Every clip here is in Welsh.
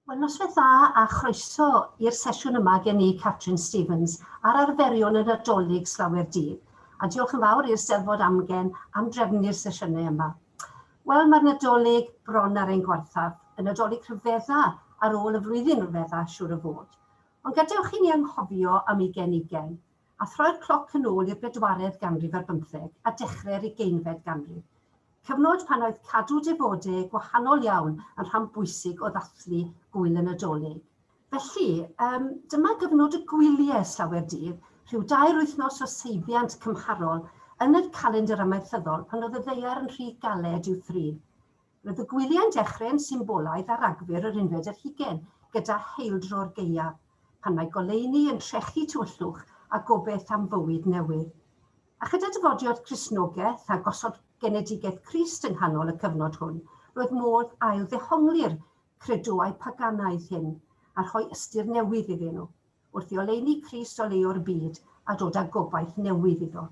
Wel, noswaith dda a chroeso i'r sesiwn yma gen i Catrin Stevens ar arferion y Nadolig slawer dydd. A diolch yn fawr i'r Steddfod Amgen am drefnu'r sesiynau yma. Wel, mae'r Nadolig bron ar ein gwarthaf, y Nadolig rhyfedda ar ôl y flwyddyn rhyfedda siŵr o fod. Ond gadewch i ni anghofio am 2020, a throi'r cloc yn ôl i'r 4edd ganrif ar 15 a dechrau'r 20fed ganrif. Cyfnod pan oedd cadw defodau gwahanol iawn yn rhan bwysig o ddathlu gwyl y Nadolig. Felly, dyma gyfnod y gwyliau slawer dydd, rhyw 2 wythnos o seibiant cymharol yn y calendr amaethyddol pan oedd y ddeiar yn rhy galed i'w thrin. Roedd y gwyliau'n dechrau'n symbolaidd ar agfyr yr 19eg gyda heildro'r gaeaf, pan mae goleuni yn trechu tywyllwch a gobeith am fywyd newydd. A chyda dyfodiad Cristnogaeth a gosod genedigaeth Crist yng nghanol y cyfnod hwn, roedd modd ail ddehongli'r credoau paganaidd hyn a rhoi ystyr newydd iddyn nhw, wrth i oleuni Crist o leo'r byd a dod â gobaith newydd iddo.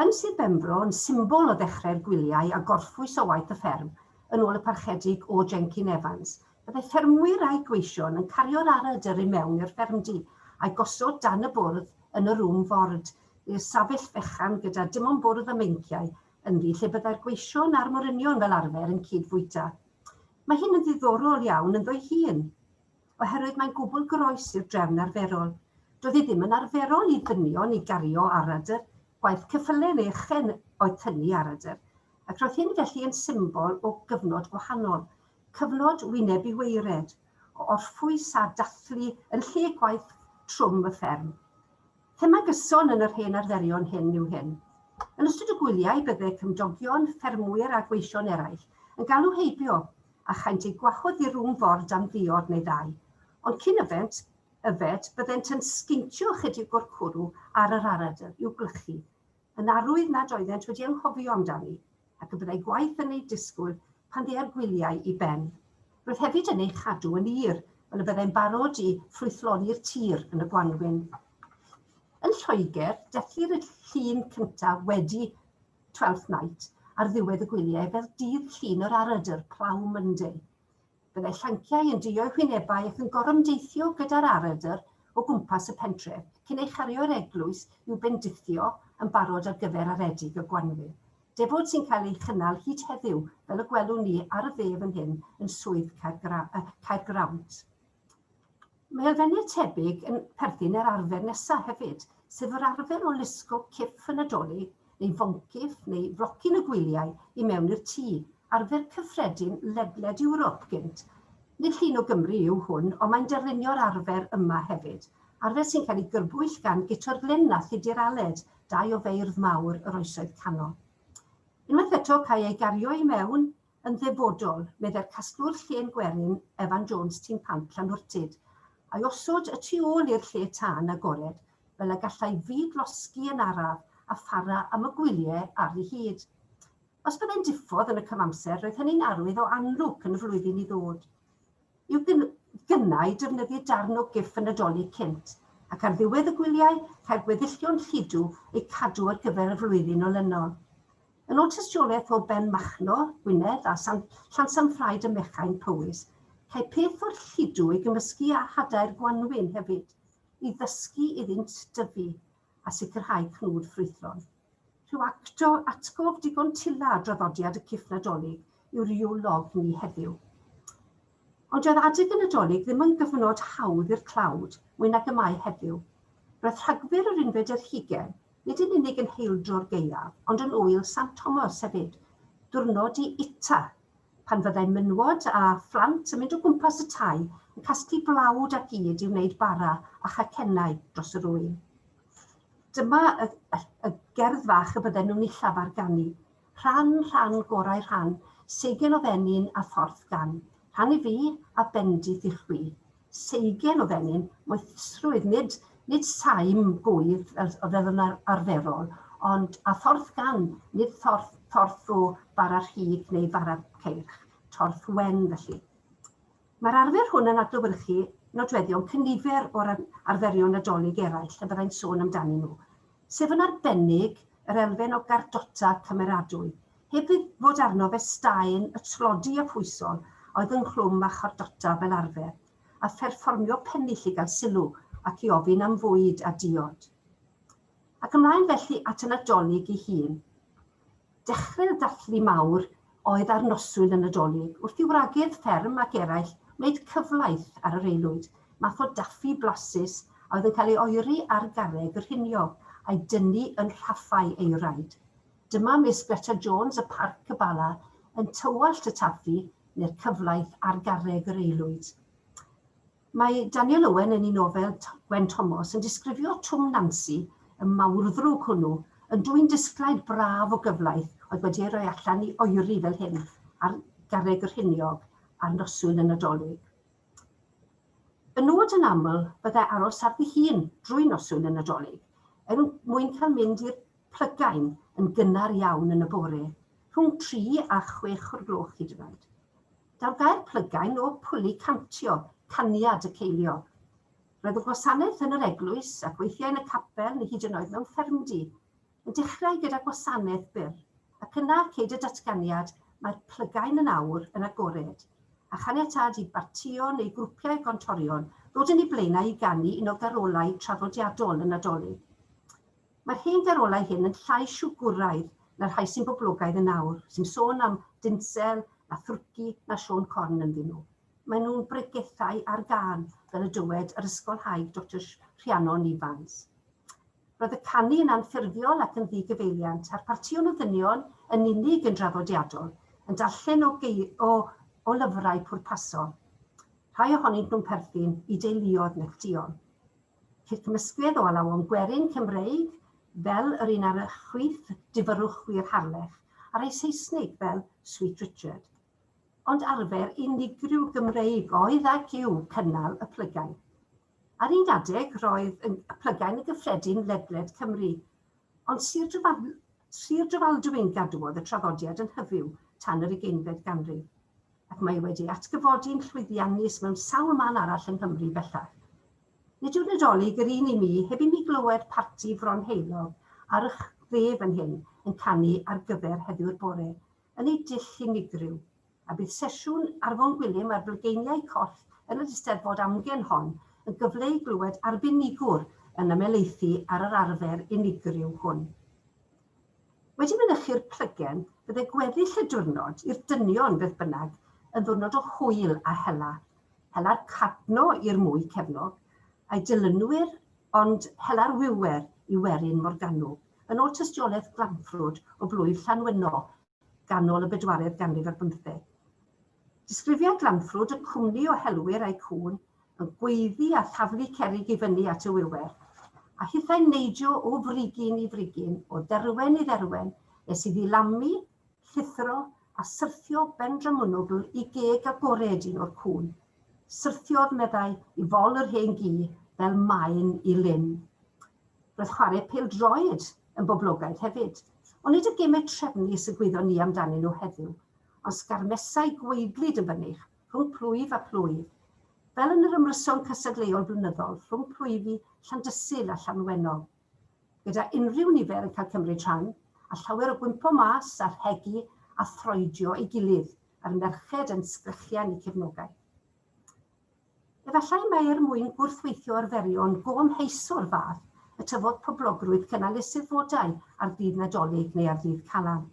Yn Sir Benfro yn symbol o ddechrau'r gwyliau a gorffwys o waith y fferm yn ôl y parchedig o Jenkyn Evans, byddai ffermwyr a'i gweision yn cario'r aradr i mewn i'r ffermdy a'i gosod dan y bwrdd yn y rŵm ford, i'r safell fechan gyda dim ond bwrdd a meinciau ynddi lle byddai'r gweision a'r morynion fel arfer yn cydfwyta. Mae hyn yn ddiddorol iawn yn ddwy hun, oherwydd mae'n gwbl groes i'r drefn arferol. Doedd hi ddim yn arferol i ddynion i gario aradr, gwaith cyffylen echen oedd tynnu aradr, ac roedd hyn felly yn symbol o gyfnod gwahanol, cyfnod wyneb i weired, o orffwys a dathlu yn lle gwaith trwm y fferm. Thema gyson yn yr hen arferion hyn yw hyn. Yn ystod y gwyliau byddai cymdogion, ffermwyr a gweision eraill yn galw heibio a chaint ei gwahodd i rŵm ford am ddiod neu ddau. Ond cyn yfed byddent yn sgintio chydig o'r cwrw ar yr aradr i'w glychu, yn arwydd nad oeddent wedi anghofio amdani, ac y byddai gwaith yn ei disgwyl pan ddei'r gwyliau i ben. Roedd hefyd yn ei chadw yn ir, fel y byddai'n barod i ffrwythloni'r tir yn y Gwanwyn. Yn Lloegr, dethlir y llun cyntaf wedi Twelfth Night ar ddiwedd y gwyliau fel dydd llun yr aradr Plough Monday. Byddai llanciau yn duo hwynebau ac yn gorymdeithio gyda'r aradr o gwmpas y pentref cyn ei chario'r eglwys i'w bendithio yn barod ar gyfer aredig y Gwanwyn. Defod sy'n cael ei chynnal hyd heddiw fel y gwelwn ni ar y fe fan hyn yn swydd Caergrawnt. Mae elfennau tebyg yn perthyn i'r arfer nesaf hefyd, sef yr arfer o lusgo ciff y Nadolig, neu foncyff neu flocyn y gwyliau i mewn i'r tŷ, arfer cyffredin ledled Ewrop gynt. Nid llun o Gymru yw hwn, ond mae'n darlunio'r arfer yma hefyd, arfer sy'n cael ei gyrbwyll gan Guto'r Glyn a Thudur Aled, 2 o feirdd mawr yr oesoedd canol. Unwaith eto cael ei gario i mewn yn ddefodol, medde'r casglwr Llen Gwerin Evan Jones Tîm Pant Llanwrtyd, a'i osod y tu ôl i'r lle tân agored, fel y gallai fyd-losgi yn araf a phara am y gwyliau ar ei hyd. Os byddai'n diffodd yn y cyfamser, roedd hynny'n arwydd o anlwc yn y flwyddyn i ddod. Yw gynnau defnyddio darn o giff y Nadolig cynt, ac ar ddiwedd y gwyliau, cael gweddillion lludw eu cadw ar gyfer y flwyddyn olynol. Yn ôl tystiolaeth o Ben Machno, Gwynedd a Llansanffraid y Mechain Powys, cael peth o'r lludw i gymysgu â hadau'r Gwanwyn hefyd, i ddysgu iddynt dyfu a sicrhau cnwd ffrwythlon. Rhyw atgof digon tila draddodiad y ciff Nadolig yw'r iwlog ni heddiw. Ond oedd adeg y Nadolig ddim yn gyfnod hawdd i'r clawd, mwy nag y mae heddiw. Roedd rhagfyr yr 19eg, nid yn unig yn heildro'r gaeaf, ond yn ŵyl St Thomas hefyd, diwrnod i ita, pan fyddai mynwod a phlant yn mynd o gwmpas y tai yn casglu blawd ac yd i wneud bara a chacennau dros yr ŵyn. Dyma y gerdd fach y bydden nhw'n ei llafarganu. Rhan gorau rhan, seigen o fenyn a thorth gan. Rhan i fi a bendith i chwi. Seigen o fenyn, moethrwydd, nid saim gwydd fel yn arferol, ond a thorth gan, nid thorth o bara rhig neu bara ceirch, torth wen felly. Mae'r arfer hwn yn adlewyrchu nodweddion cynifer o'r arferion Nadolig eraill a byddai'n sôn amdanyn nhw, sef yn arbennig yr elfen o gardota cymeradwy, heb fod arno fe staen y tlodi a pwysol, oedd yn chlwm a chordota fel arfer, a pherfformio pennill i gael sylw ac i ofyn am fwyd a diod. Ac ymlaen felly at y Nadolig ei hun. Dechrau'r dathlu mawr oedd ar noswyl y Nadolig, wrth i wragydd fferm ac eraill wneud cyflaith ar yr aelwyd, math o daffi blasus a oedd yn cael ei oeri ar garreg yr hiniog a'i dynnu yn rhaffau ei raid. Dyma Miss Greta Jones y Parc Cybala yn tywallt y taffi neu'r cyflaith ar garreg yr aelwyd. Mae Daniel Owen yn ei nofel Gwen Thomas yn disgrifio Twm Nancy, y mawrddrwg hwnnw, yn dwy'n disglaid braf o gyflaith oedd wedi ei roi allan i oeri fel hyn ar garreg yr hiniog a'r noswyl y Nadolig. Y nod yn aml byddai aros ar ddihun drwy noswyl y Nadolig, mwyn cael mynd i'r plygain yn gynnar iawn yn y bore, rhwng 3 a 6 o'r gloch hyd yn oed. Daw gair plygain o pwli cantio, caniad y ceiliog. Roedd y gwasanaeth yn yr eglwys ac weithiau yn y capel neu hyd yn oed mewn ffermdy yn dechrau gyda gwasanaeth byr, ac yna ceid y datganiad mae'r plygain yn awr yn agored, a chaniatad i bartio neu grwpiau gontorion ddod yn ei blaenau i ganu un o garolau traddodiadol yn Nadolig. Mae'r hen garolau hyn yn llai siwgwraidd na'r rhai sy'n boblogaidd yn awr, sy'n sôn am dinsel, a thwrci, na Sion Corn ynddyn nhw. Maen nhw'n bregethau ar gân fel y dywed yr ysgolhaig Dr. Rhiannon Evans. Roedd y canu yn anffurfiol ac yn ddigyfeiliant, a'r partion o ddynion yn unig yn draddodiadol, yn darllen o lyfrau pwrpasol. Rhai ohonynt nhw'n perthyn i deuluodd neilltuol. Ceir cymysgedd o alawon gwerin Cymreig, fel yr un ar y chwith difyrwch wir Harlech, a rhai Saesnig fel Sweet Richard. Ond arfer unigryw Gymreig oedd ac yw cynnal y plygain. Ar un adeg roedd y plygain y gyffredin ledled Cymru, ond Sir Drefaldwyn gadwodd y traddodiad yn hyfyw tan yr 20fed ganrif, ac mae wedi atgyfodi'n llwyddiannus mewn sawl man arall yng Nghymru bellach. Nid yw'r Nadolig yr un i mi heb i mi glywed parti fron heilog ar y ddef yn hyn yn canu ar gyfer heddiw'r bore, yn ei dull unigryw, a bydd sesiwn Arfon Gwilym ar blygeiniau coll yn y Eisteddfod amgen hon yn gyfle i glywed arbenigwr yn ymelaethu ar yr arfer unigryw hwn. Wedi mynychu'r plygen, byddai gweddill y diwrnod i'r dynion beth bynnag yn ddiwrnod o hwyl a hela. Hela'r cadno i'r mwy cefnog, a'i dilynwyr ond hela'r wywer i Werin Morgannwg, yn ôl tystiolaeth Glanffrwd o blwyf Llanwyno, ganol y 4edd ganrif ar 15. Disgrifiad Glanffrwd y cwmni o helwyr a'i cwn yn gweiddi a thaflu cerrig i fyny at y wywer, a hithau'n neidio o frigyn i frigyn, o dderwen i dderwen, nes iddi lamu, llithro a syrthio ben Dramwnnwgl i geg agored un o'r cwn. Syrthiodd meddai i fol yr hen gi fel maen i lyn. Roedd chwarae pêl-droed yn boblogaidd hefyd, ond nid y gemau trefnus y gwyddon ni amdanyn nhw heddiw, ond sgarmesau gweidlyd yn fynych rhwng plwyf a plwyf, fel yn yr ymryson cysadleuol blynyddol rhwng plwyfi Llandysul a Llanwennog, gyda unrhyw nifer yn cael cymryd rhan, a llawer o gwympo mas a rhegi a throedio ei gilydd a'r merched yn sgrechian i cefnogaeth. Efallai mae mwyn gwrthweithio arferion gomheiso'r fath y tyfod poblogrwydd cynnal eisteddfodau ar ddydd Nadolig neu ar ddydd Calan.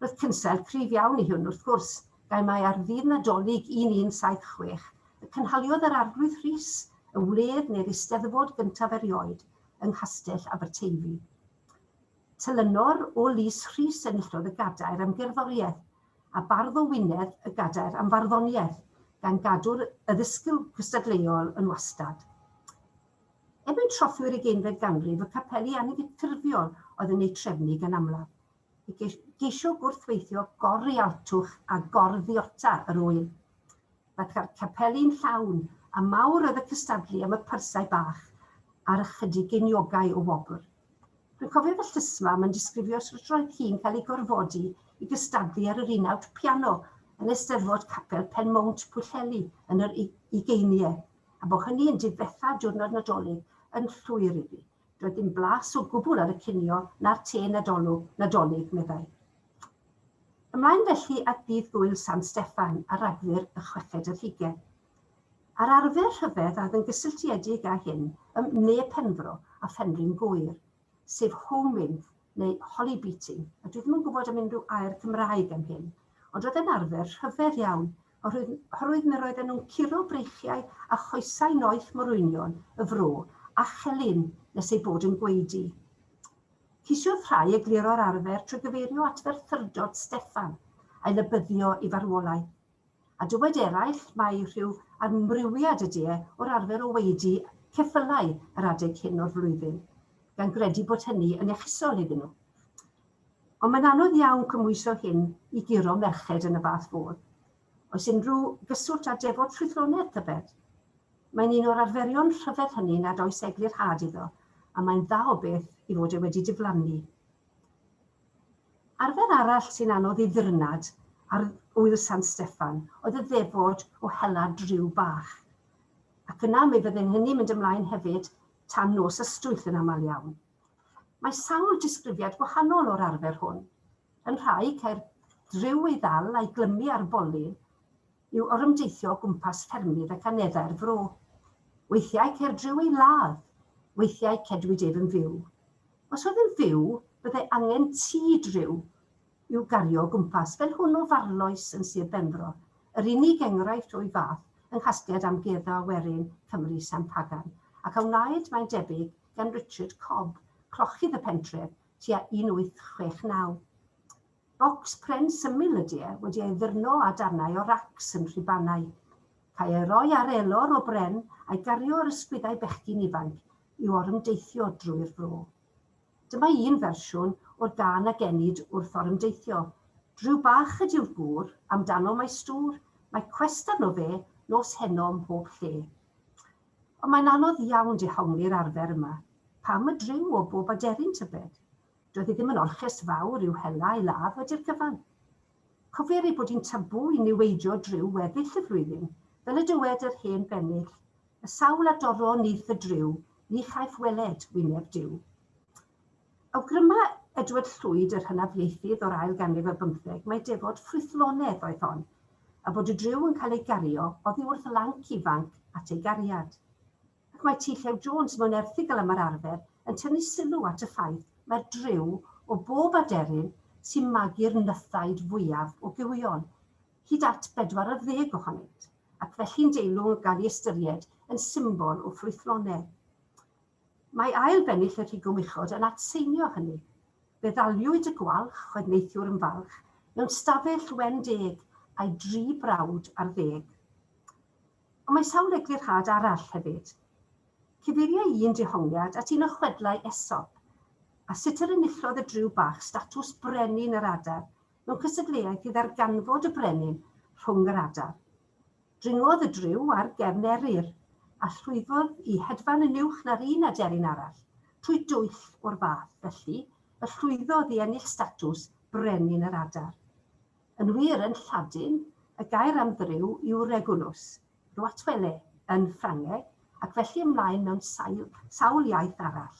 Roedd cynsel cryf iawn i hwn wrth gwrs, gael mae ar ddydd Nadolig 1176 y cynhaliodd yr arglwydd Rhys, y wledd neu'r eisteddfod gyntaf erioed yng Nghastell Aberteifi. Telynor o Lys Rhys enillodd y gadair am gerddoriaeth a bardd o Wynedd y gadair am farddoniaeth, gan gadw'r addysgol cystadleuol yn wastad. Erbyn trothwy'r 20fed ganrif, y capeli anffurfiol oedd yn ei trefnu gan amlaf. Geisio gwrthweithio gor-rialtwch a gor-ddiota yr wyl. Mae'r capeli'n llawn a mawr oedd y cystadlu am y pyrsau bach ar ychydig geiniogau o wobr. Rwy'n cofio fel llysma yn disgrifio sut roedd hi'n cael ei gorfodi i gystadlu ar yr unawd piano yn eisteddfod capel Penmount Pwllheli yn yr 20au, a bod hynny yn difetha diwrnod Nadolig yn llwyr iddi. Doedd dim blas o gwbl ar y cinio na'r te Nadolig, meddai. Ymlaen felly at dydd gwyl San Steffan a Ragfyr y 60au. Ar arfer rhyfedd a oedd yn gysylltiedig â hyn ne penfro a phenryn gwyr, sef homing neu holly beating, a dwi ddim yn gwybod am unrhyw air Cymraeg am hyn, ond roedd yn arfer rhyfedd iawn, oherwydd mi roedden nhw'n curo breichiau a choesau noeth morwynion y fro a chelyn nes ei bod yn gweidi. Cisiodd rhai egluro'r arfer trwy gyfeirio at Ferthyrdod Steffan a'i lybyddio i farwolau. A dywed eraill mae rhyw amrywiad ydy o'r arfer o weidi ceffylau yr adeg hyn o'r flwyddyn, gan gredu bod hynny yn echisol iddyn nhw. Ond mae'n anodd iawn cymwyso hyn i guro merched yn y fath fodd. Oes unrhyw gyswllt â defod ffrwythlonedd tybed? Mae'n un o'r arferion rhyfedd hynny nad oes eglur had iddo, a mae'n dda o beth i fod e wedi diflannu. Arfer arall sy'n anodd ei ddyrnad ar wyl San Steffan oedd y ddefod o hela driw bach. Ac yna mi fyddai'n hynny mynd ymlaen hefyd tan nos ystwyth yn aml iawn. Mae sawl disgrifiad gwahanol o'r arfer hwn. Yn rhai cael driw ei ddal a'i glymu ar bolyn yw orymdeithio o gwmpas ffermydd ac aneddau'r fro. Weithiau cael driw ei ladd, weithiau cedwid ef yn fyw. Os oedd yn fyw, byddai angen tŷ driw i'w gario o gwmpas, fel hwn o farloes yn Sir Benfro, yr unig enghraifft o'i fath yng nghasgliad amgueddfa werin Cymru San Pagan, ac a wnaed mae'n debyg gan Richard Cobb, clochydd y pentref, tua 1869. Bocs pren syml ydy wedi ei ddyrno a darnau o racs yn Rhibannau. Cael ei roi ar elor o bren a'i gario ar ysgwyddau bechgyn ifanc i'w orymdeithio drwy'r fro. Dyma un fersiwn o'r gan a genid wrth orymdeithio. Driw bach ydy'r gŵr, amdano mae stŵr, mae cwest arno fe nos heno ym mhob lle. Ond mae'n anodd iawn dehongli'r arfer yma. Pam y driw o bob aderyn tybed? Doedd hi ddim yn orches fawr i'w hela i ladd wedi'r cyfan. Cofier ei bod hi'n tabw i niweidio driw weddill y flwyddyn, fel y dywed yr hen bennill, y sawl adoro nyth y driw, ni chaiff weled wyneb diw. Awgryma Edward Llwyd yr hynafieithydd o'r ail ganrif ar 15, mae defod ffrwythlonedd oedd hon, a bod y driw yn cael ei gario oddi wrth lanc ifanc at ei gariad. Ac mae T. Llew Jones mewn erthygl am yr arfer yn tynnu sylw at y ffaith mae'r driw o bob aderyn sy'n magu'r nythaid fwyaf o gywion, hyd at 40 ohonynt, ac felly'n deilwng yn cael ei ystyried yn symbol o ffrwythlonedd. Mae ail bennill y Rhugl yn atseinio hynny. Fe ddaliwyd y gwalch oedd neithiwr yn falch mewn stafell wen deg a'i 3 brawd ar 10. Ond mae sawl eglurhad arall hefyd. Cyfeirio un dehongliad at un o chwedlau Esop, a sut yr enillodd y driw bach statws brenin yr adar mewn cystadleuaeth i ddarganfod y brenin rhwng yr adar. Dringodd y driw ar gefn eryr, a llwyddodd i hedfan yn uwch na'r un aderyn arall, trwy dwyll o'r fath, felly y llwyddodd i ennill statws brenin yr adar. Yn wir yn Lladin, y gair am ddriw yw regulus, rwatwele yn Ffrangeg, ac felly ymlaen mewn sawl iaith arall.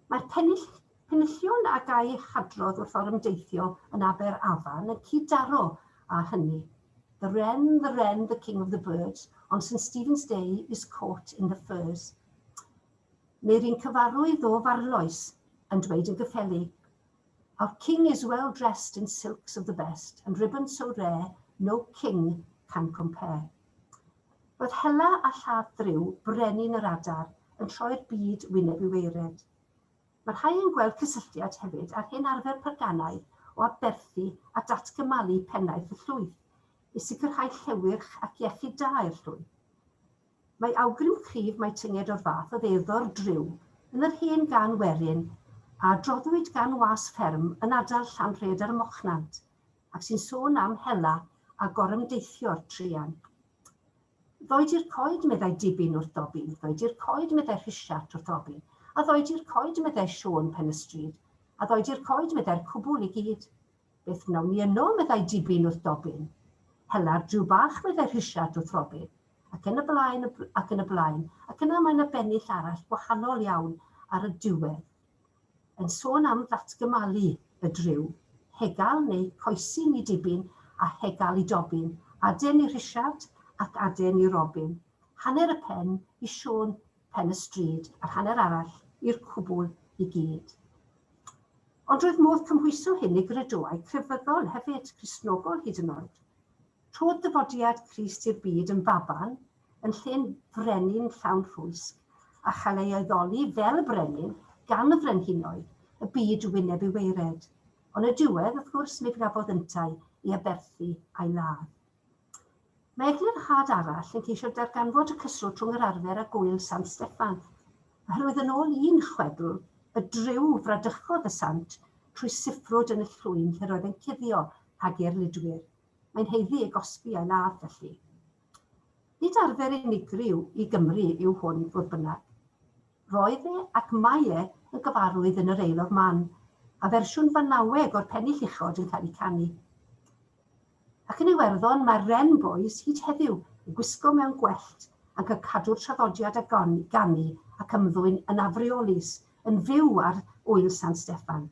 Mae'r penillion a gai hadrodd wrth orymdeithio yn Aber Afan yn cyd-daro â hynny. The wren, the king of the birds, on St. Stephen's Day is caught in the furs. Neu'r un cyfarwydd o farloes yn dweud yn gyffeli, Our king is well dressed in silks of the best, and ribbons so rare, no king can compare. Roedd hela a lladd ddriw brenin yr adar yn troi'r byd wyneb i weired. Mae rhai yn gweld cysylltiad hefyd ar hyn arfer perganaidd o aberthu a datgymalu pennaeth y llwyth, i sicrhau llewyrch ac iechyd da i'r llwyth. Mae awgrym cryf mae tynged o'r fath o ddeddor driw yn yr hen gan werin a droddwyd gan was fferm yn adal Llanrhed ar y Mochnant, ac sy'n sôn am hela a gorymdeithio'r trian. Ddoed i'r coed meddai dibyn wrth dobyn, ddoed i'r coed meddai rhisiat wrth dobyn, a ddoed i'r coed meddai Sion Penestryd, a ddoed i'r coed meddai'r cwbl i gyd. Beth wnawn ni yno meddai dibyn wrth dobyn, hela'r driw bach meddai rhisiat wrth robyn, ac yn y blaen, ac yna mae'n y bennill arall gwahanol iawn ar y diwedd, yn sôn am ddatgymalu y driw. hegal neu coesyn i dibyn a hegal i dobyn, aden i Richard ac aden i Robin. Hanner y pen i Siôn pen y stryd, a'r hanner arall i'r cwbl i gyd. Ond roedd modd cymhwyso hyn i gredwau crefyddol hefyd, Cristnogol hyd yn oed. Trodd dyfodiad Crist i'r byd yn baban, yn lle'n frenin llawn rhwysg, a chael ei aeddoli fel y brenin gan y frenhinoedd, y byd wyneb i weired. Ond y diwedd, wrth gwrs, mi gafodd yntau i aberthu a'i ladd. Mae eglurhad arall yn ceisio darganfod y cyswllt rhwng yr arfer a gwyl Sant Steffan, oherwydd yn ôl un chwedl, y driw fradychodd y sant trwy siffrwd yn y llwyn lle roedd yn cuddio ag erludwyr. Mae'n heiddi ei gosbi a'i ladd felly. Nid arfer unigryw i Gymru yw hwn fodd bynnag. Roedd e ac mae e yn gyfarwydd yn yr Eilog Man, a fersiwn fanaweg o'r pennill uchod yn cael ei canu. Ac yn Iwerddon mae'r Wren Boys hyd heddiw yn gwisgo mewn gwellt ac yn cadw'r traddodiad a ganu ac ymddwyn yn afriolus yn fyw ar ŵyl Sant Steffan.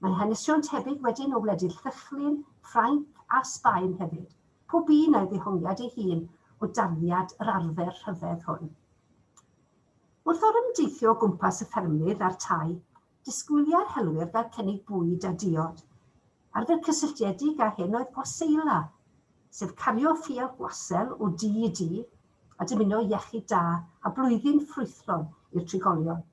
Mae hanesion tebyg wedyn o wledydd Llychlyn, Ffrainc a Sbaen hefyd. Pob un a'i ddehongiad ei hun o daliad yr arfer rhyfedd hwn. Wrth o'r ymdeithio o gwmpas y ffermydd a'r tai, disgwyliau'r helwyr gael cynnig bwyd a diod. Arfer cysylltiedig â hyn oedd gwaseila, sef cario ffiel gwasel o di i di a dymuno iechyd da a blwyddyn ffrwythlon i'r trigolion.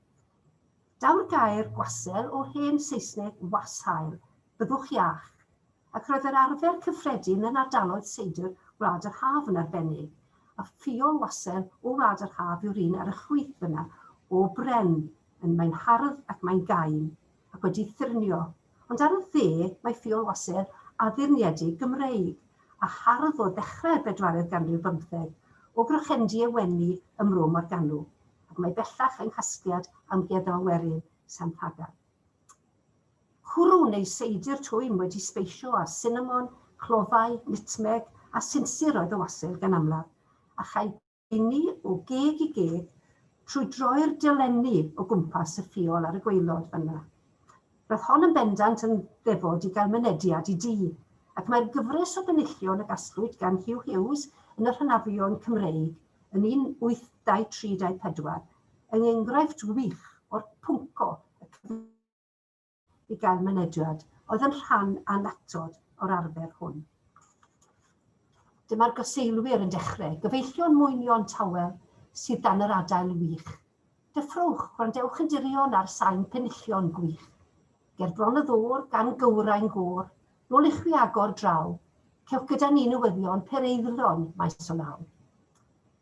Daw'r gair gwasel o'r hen Saesneg washael, byddwch iach, ac roedd yr arfer cyffredin yn ardaloedd seidr Wlad yr Haf yn arbennig, a ffiol wasel o Wlad yr Haf yw'r un ar y chwith yna, o bren, mae'n hardd ac mae'n gain, ac wedi thyrnio. Ond ar y dde, mae ffiol wasel addurniedig Gymreig, a hardd o ddechrau'r 4eg ganrif 15, o Grochendi Ewenu ym Mrwm o'r Ganw, ac mae bellach yng nghasgliad amgueddol werin San Pagan. Cwrw neu seidr twym wedi speisio a cinnamon, clofau, nutmeg a sinsir oedd y wasel gan amlaf, a chai geni o geg i geg trwy droi'r dilenni o gwmpas y ffiol ar y gwaelod fyna. Roedd hon yn bendant yn ddefod i gael mynediad i dŷ, ac mae'r gyfres o benillion y gasglwyd gan Hugh Hughes yn yr Hanafion Cymreig yn 1823-24 yn enghraifft wych o'r pwnco i gael mynediad oedd yn rhan anatod o'r arfer hwn. Dyma'r goseilwyr yn dechrau, gyfeillion mwynio'n tawel sydd dan yr adael wych. Dyffrwch, gwrandewch yn dirion ar sain penillion gwych. Ger bron y ddŵr gan gywrau'n gŵr, nôl i'ch wi agor draw, cewch gyda ni newyddion pereiddlon maes o law.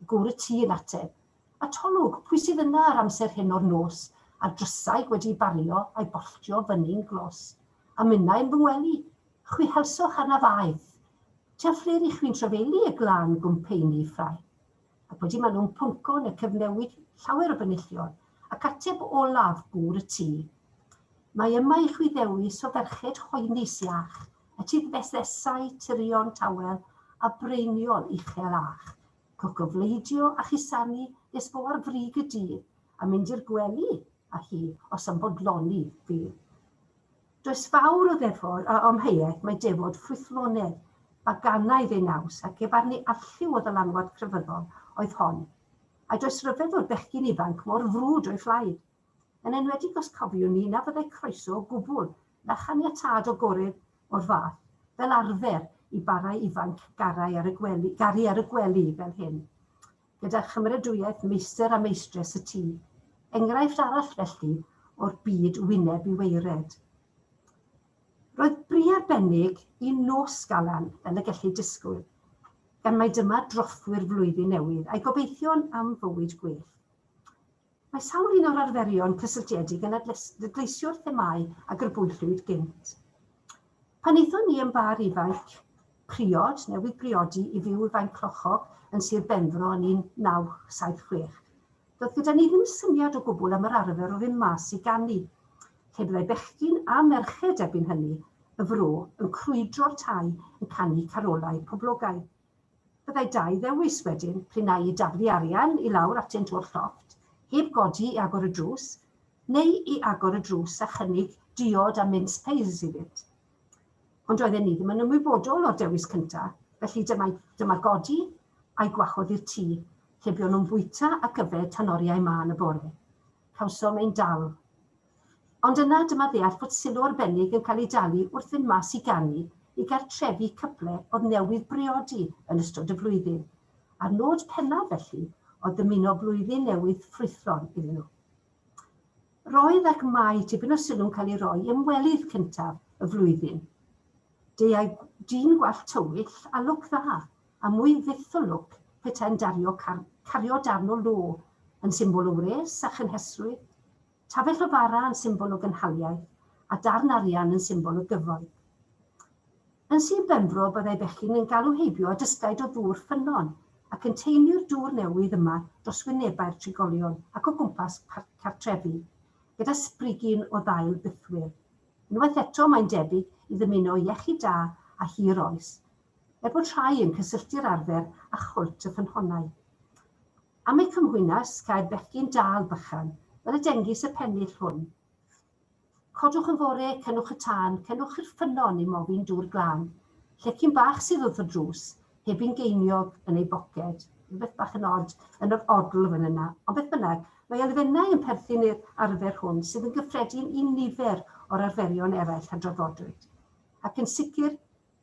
Gŵr y tŷ yn ateb, a tolwg, pwy sydd yna ar amser hyn o'r nos, a drysau wedi bario a'i bolltio fyny'n glos. A minnau'n fy ngwely, chwi helswch arna faeth. Tia fflir i chwi'n trafelu y glân gwmpeini ffrai. Ac wedi maen nhw'n pwnco neu cyfnewid llawer o benillion, ac ateb olaf gŵr y tŷ. Mae yma i chwi ddewis o ferched hoenus iach, a tydd fesesau tirion tawel a breiniol uchelach. Cwch gofleidio a chisanu nes bo ar frig y dydd, a mynd i'r gwely a hi os am bodloni fydd. Does fawr o ddefod amheuaeth mae defod ffrwythlonedd, baganaidd ei naws ac efarnu allw o ddylanwad crefyddol oedd hon. A does ryfedd o'r bechgyn ifanc mor frwd o'i fflaid. Yn enwedig os cofiwn ni na fyddai croeso o gwbl na chaniatad o gorydd o'r fath, fel arfer i barau ifanc gari ar y gwely fel hyn, gyda chymrydwiaeth meistr a meistres y tŷ. Enghraifft arall felly o'r byd wyneb i weired. Roedd bri arbennig i nos galan fel y gellu disgwyl, gan mai dyma drothwyr flwyddyn newydd a'i gobeithio'n am fywyd gwell. Mae sawl un o'r arferion cysylltiedig yn adleisio'r themau ag yr bwylllwyd gynt. Pan eithon ni yn bar ifanc, priod newydd briodi i fyw i fain clochog yn Sir Benfro yn 1976, doedd gyda ni ddim syniad o gwbl am yr arfer o fynd mas i ganu, lle byddai bechgyn a merched erbyn hynny, y fro yn crwydro'r tai yn canu carolau poblogaidd. Byddai dau ddewis wedyn, prynau i daflu arian i lawr atynt o'r llofft, heb godi i agor y drws, neu i agor y drws a chynnig diod a mince pies iddynt. Ond roedden ni ddim yn ymwybodol o'r dewis cyntaf, felly dyma godi a'i gwachodd i'r tŷ, lle buon nhw'n bwyta ac yfed tan oriau mân y bore. Cawsom ein dal. Ond yna dyma ddeall fod sylw arbennig yn cael ei dalu wrth fynd mas i ganu i gartrefi cyple oedd newydd briodi yn ystod y flwyddyn. A'r nod pennaf felly oedd dymuno blwyddyn newydd ffrwythlon iddyn nhw. Roedd ac mae tipyn o sylw'n cael ei roi ymwelydd cyntaf y flwyddyn. Deiau dyn gwallt tywyll a lwc dda, a mwy fyth o lwc petai'n cario darn o lo yn symbol o wres a chynhesrwydd, tafell o fara yn symbol o gynhaliaeth, a darn arian yn symbol o gyfoeth. Yn Sir Benfro byddai bechgyn yn galw heibio a dysgaid o ddŵr ffynnon, ac yn teulu'r dŵr newydd yma dros wynebau'r trigolion ac o gwmpas cartrefi, gyda sbrigyn o ddail bythwyr. Unwaith eto mae'n debyg i ddymuno iechyd da a hir oes, bod rhai yn cysylltu'r arfer a chwlt y ffynhonnau. Am eu cymhwynas, cael bechgyn dal bychan, fel y dengys y pennill hwn. Codwch yn fore, cynnwch y tân, cynnwch yr ffynnon i mofyn dŵr glân, llecyn bach sydd wrth y drws, heb un geiniog yn ei boced. Beth bach yn od, yn yr odl fan yna. Ond beth bynnag, mae elfennau yn perthyn i'r arfer hwn sydd yn gyffredin i nifer o'r arferion eraill a draddodwyd. Ac yn sicr,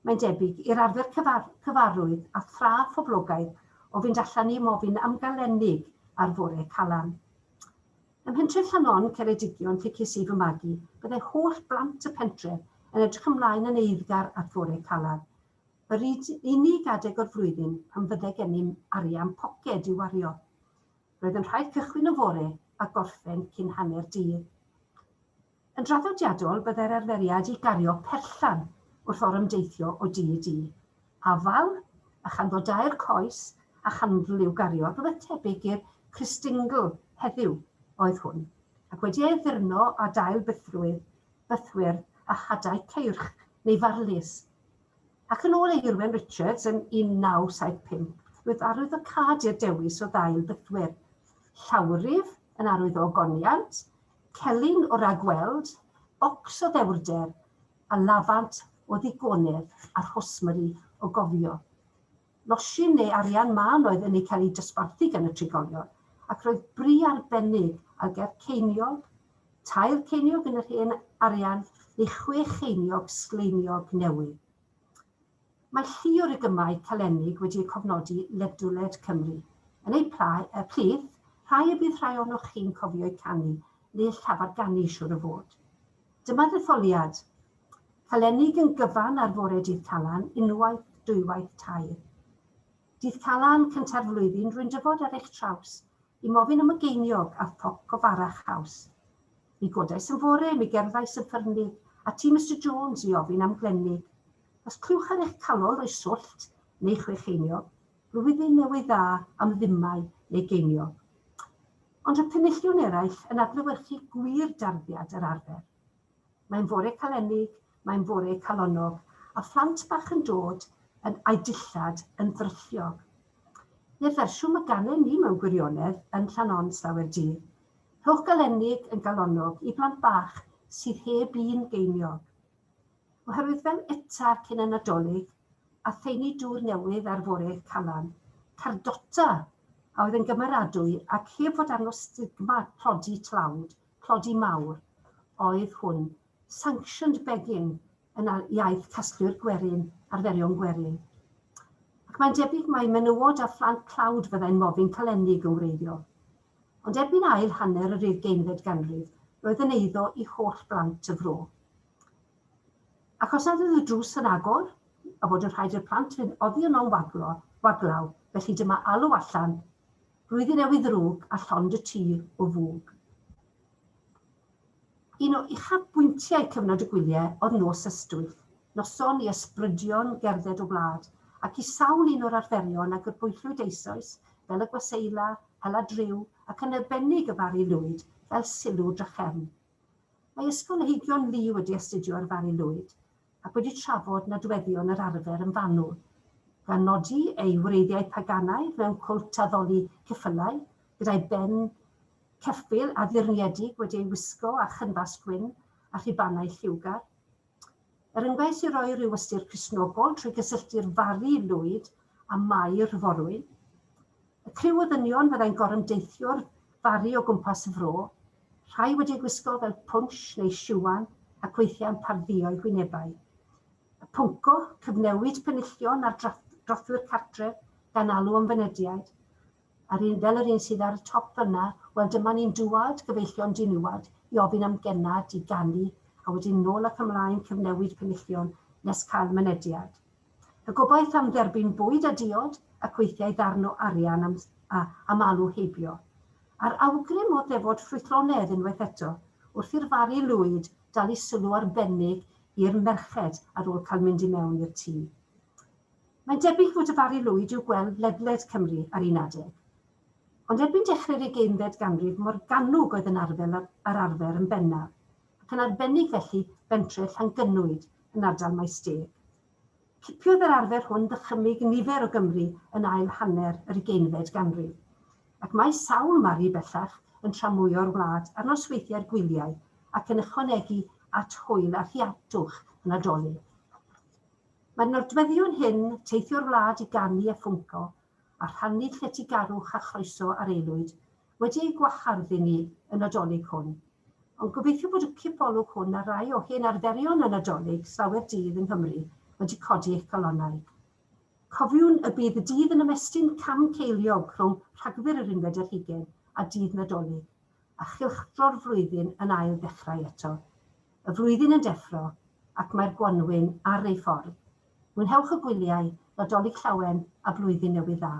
mae'n debyg i'r arfer cyfarwydd a thra phoblogaidd o fynd allan i mofyn am galenig ar fore calan. Ym Mhentref Llanon Ceredigion lle ces i fy magu, byddai holl blant y pentref yn edrych ymlaen yn eiddgar at fore calan. Yr unig adeg o'r flwyddyn pan fyddai gennym arian poced i wario. Roedd yn rhaid cychwyn y fore a gorffen cyn hanner dydd. Yn draddodiadol byddai'r arferiad i gario perllan wrth orymdeithio o dŷ i dŷ. Afal, a chanddo dair coes a chandl i'w gario, rhywbeth tebyg i'r Christingl heddiw oedd hwn, ac wedi ei ddurno a dail bythwyr a hadau ceirch neu farlus. Ac yn ôl Eirwen Richards yn 1975, roedd arwydd o cad i'r dewis o dail bythwyr, llawryf yn arwydd o ogoniant, celyn o ragweld, bocs o ddewrder, a lafant o ddigonedd a rhosmyri o gofio. Losin neu arian man oedd yn ei cael ei dosbarthu gan y trigolion, ac roedd bri arbennig ar ger ceiniog, tair ceiniog yn yr hen arian, neu 6 ceiniog sgleiniog newydd. Mae lluo'r ygymau calennig wedi cofnodi ledwled Cymru. Yn ei plith, rhai y bydd rhai o'ch chi'n cofio eu canu, neu llafar ganu siwr o fod. Dyma ddetholiad. Calennig yn gyfan ar fore dydd Calan, unwaith, dwywaith, tair. Dydd Calan cyntaf flwyddyn rwy'n dyfod ar eich traws, i mofyn am y geiniog a phoc o farach haws. Mi godais yn fore, mi gerddais yn ffyrnig, a ti Mr Jones i ofyn am glennig. Os clywch ar eich calol o'i swllt neu 6 cheiniog, flwyddyn newydd dda am ddimau neu geiniog. Ond y penillion eraill yn adlewyrchu gwir darddiad yr arfer. Mae'n fore calennig, mae'n fore calonog, a phlant bach yn dod yn a'i dillad yn ddrythiog. Neu'r fersiwm y ganen ni mewn gwirionedd yn Llanon llawer dydd. Rhowch galennig yn galonog i blant bach sydd heb un geiniog. Oherwydd fel etar cyn y Nadolig a theini dŵr newydd ar fore calan, cardota a oedd yn gymeradwy ac heb fod arno stigma clodi tlawd, clodi mawr, oedd hwn sanctioned begging yn iaith casglu'r gwerin, arferion gwerin. Ac mae'n debyg mae menywod a phlant clawd fyddai'n mofyn calennig yn wreiddiol. Ond erbyn ail hanner yr 19fed ganrif, roedd yn eiddo i holl blant y fro. Ac os nad oedd y drws yn agor, a bod yn rhaid i'r plant fynd oddi yn ôl waglaw, felly dyma alw allan, blwyddyn newydd ddrwg a llond y tŷ o fwg. Un o uchafbwyntiau cyfnod y gwyliau oedd nos ystwyth, noson i ysbrydion gerdded o wlad, ac i sawl un o'r arferion ac y bwyllwyd eisoes, fel y gwaseila, hela driw, ac yn arbennig y Fari Lwyd, fel sylw drychefn. Mae ysgol heigion Lu wedi astudio ar Fari Lwyd, ac wedi trafod nadweddion yr arfer yn fanwl, gan nodi ei wreiddiau paganaidd mewn cwlt addoli ceffylau, gyda'i ben ceffyl a ddirniedig wedi ei wisgo a chynfas gwyn a rhibannau lliwgar. Ynghais i roi ryw ystyr Cristnogol trwy gysylltu'r fari lwyd a mair forwyn. Y criw o ddynion fyddai'n gorymdeithio'r fari o gwmpas y fro, rhai wedi gwisgo fel pwnsh neu siwan ac weithiau'n parddio gwynebau. Y pwnco cyfnewid penillion ar drothwyr cartref gan alw am fynediad, fel yr un sydd ar y top yna, wel dyma ni'n dŵad gyfeillion dinwad i ofyn am genad i ganu a wedyn nôl ac ymlaen cyfnewid penillion nes cael mynediad. Y gobaith am dderbyn bwyd a diod ac weithiau ddarn o arian am alw heibio. A'r awgrym o ddefod ffrwythlonedd unwaith eto, wrth i'r fari lwyd dal i sylw arbennig i'r merched ar ôl cael mynd i mewn i'r tŷ. Mae'n debyg fod y fari lwyd i'w gweld ledled Cymru ar un adeg. Ond erbyn dechrau'r 19fed ganrif, mor ganwg oedd yr arfer yn bennaf, ac yn arbennig felly bentre Llangynwyd yn ardal Maes Steg. Cipiodd yr arfer hwn ddychymyg nifer o Gymru yn ail hanner yr 19fed ganrif, ac mae sawl mari bellach yn tramwyo'r wlad ar nosweithiau'r gwyliau ac yn ychwanegu at hwyl a rhiantwch yn Nadolig. Mae'r nodweddion hyn teithio'r wlad i ganu a ffwnco a rhannu lletygarwch a chroeso ar aelwyd wedi ei gwaharddau ni yn Nadolig hwn. Ond gobeithio bod y cipolwg hwn a rai o hen arferion yn Nadolig llawer dydd yng Nghymru wedi codi eich colonnau. Cofiwn y bydd y dydd yn ymestyn cam ceiliog rhwng Rhagfyr yr 19 a dydd Nadolig, a chylchdro'r flwyddyn yn ail dechrau eto. Y flwyddyn yn deffro, ac mae'r gwanwyn ar ei ffordd. Mwynhewch y gwyliau, Nadolig llawen a blwyddyn newydd dda.